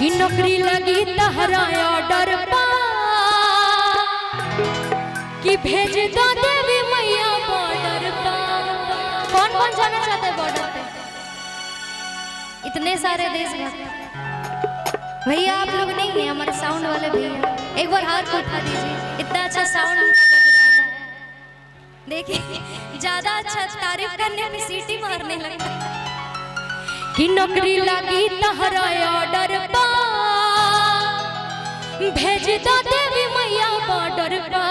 कि नौकरी लगी तहरा ऑर्डर पा कि भेज दो देवी मैया बॉर्डर पा। कौन कौन जाना चाहता है बॉर्डर पे? इतने सारे देशभक्त भैया आप लोग नहीं है, हमारे साउंड वाले भैया एक बार हाथ को उठा दीजिए। इतना अच्छा साउंड उनका बज रहा है, देखिए ज्यादा अच्छा तारीफ करने पे सीटी मारने लगता कि नौकरी लगी तहरा ऑर्डर पा भेज दो देवी मैया बॉर्डर पा।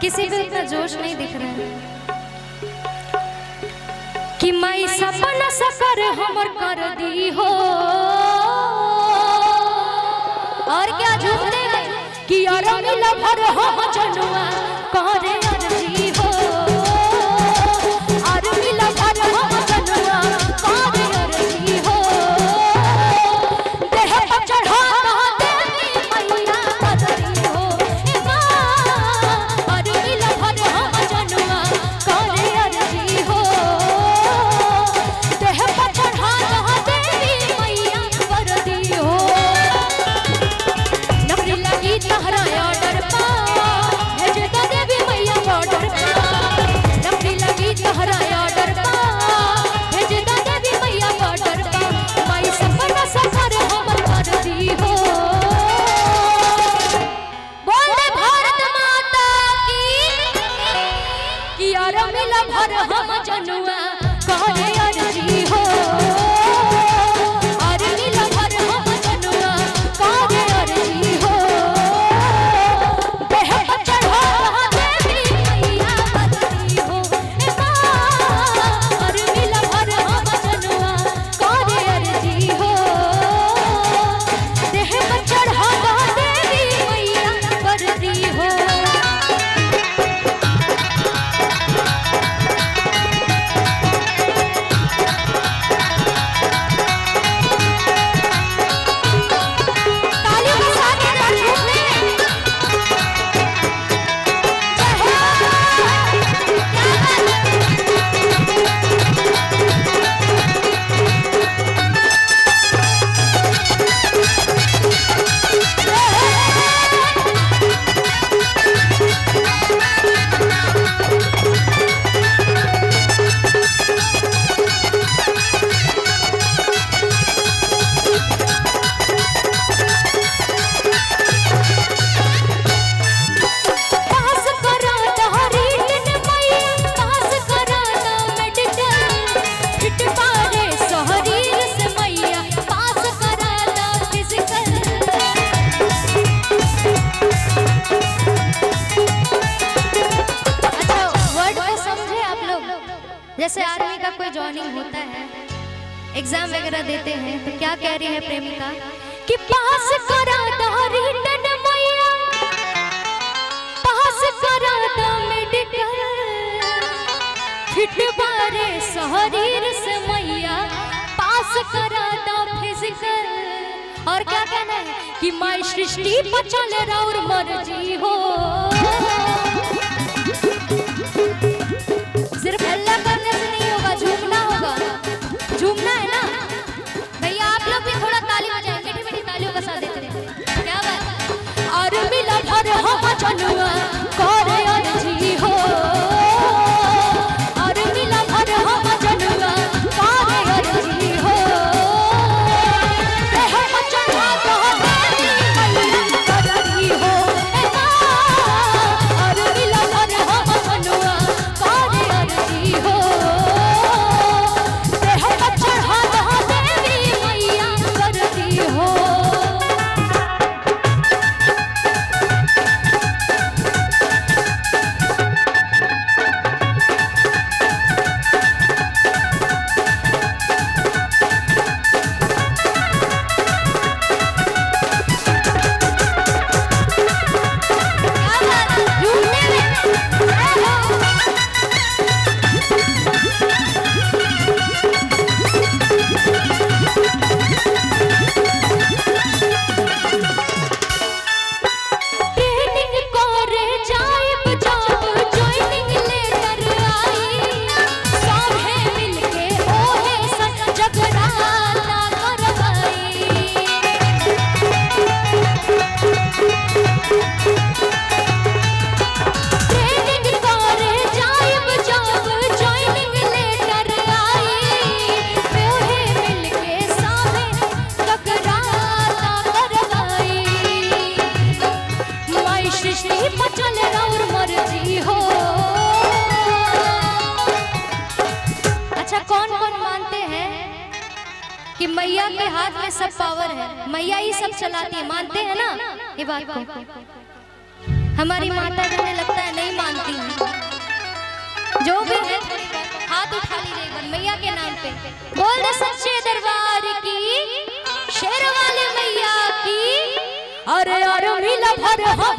किसी को इतना जोश नहीं दिख रहा है कि मैं सपना सकर हमर कर दी हो। और क्या झूठ देगा कि यार मिला भर हम जनुआ करे अर्जी हो। और मिला भर हम जनुआ करे अर्जी हो। देह पर चढ़ा देवी मैया करती हो मां। और मिला भर हम जनुआ करे अर्जी हो। देह पर चढ़ा देवी मैया करती हो। नौकरी लगी तहरा ऑर्डर पा भेज दो देवी मैया बॉर्डर पा। नौकरी लगी तहरा ऑर्डर पा भेज दो देवी मैया बॉर्डर पा। मैं सपना सफर हमर कर दी हो। बोले भारत माता की कि यार मिला भर हम जनुआ करे अर्जी हो। और मिला भर हम जनुआ करे अर्जी हो। देह पर चढ़ा देवी मैया करती हो मां। और मिला भर हम जनुआ करे अर्जी हो। देह पर चढ़ा देवी मैया करती हो। तालियों के साथ एक बार झूम ले। पास करा तहरी टिन मैया पास करा ना मेडिकल। फिट पारे शरीर से मैया पास करा ना फिजिकल। अच्छा वर्ड को समझे आप लोग? जैसे आर्मी का कोई जॉइनिंग होता है, एग्जाम वगैरह देते हैं, तो क्या कह रही है प्रेमिका कि पास करा तहरी टिन मैया पास करा दा मेडिकल। फिट बारे शरीर से मैया पास करा दा फिजिकल। और क्या कहना है कि माई सृष्टि पर चले और मर्जी हो। सिर्फ हल्ला करने से नहीं होगा, झूमना होगा। झूमना है ना भैया? आप लोग भी थोड़ा ताली बजाएं, मीठी मीठी तालियों का साथ देते रहे। क्या बात? और मिला भर हम जनुआ करे अर्जी हो। और मिला भर हम जनुआ करे अर्जी हो। देह पर चढ़ा देवी मैया करती हो मां। कौन कौन मानते हैं कि मैया के हाथ में सब पावर है, मैया ही सब चलाती है, मानते हैं ना ये बात को? हमारी माता जी ने लगता है नहीं मानती हैं। जो भी है हाथ उठा लीजिए एक बार मैया के नाम पे, बोल दे सच्चे दरबार की, शेर वाले मैया की। अरे अरे मिला भर हम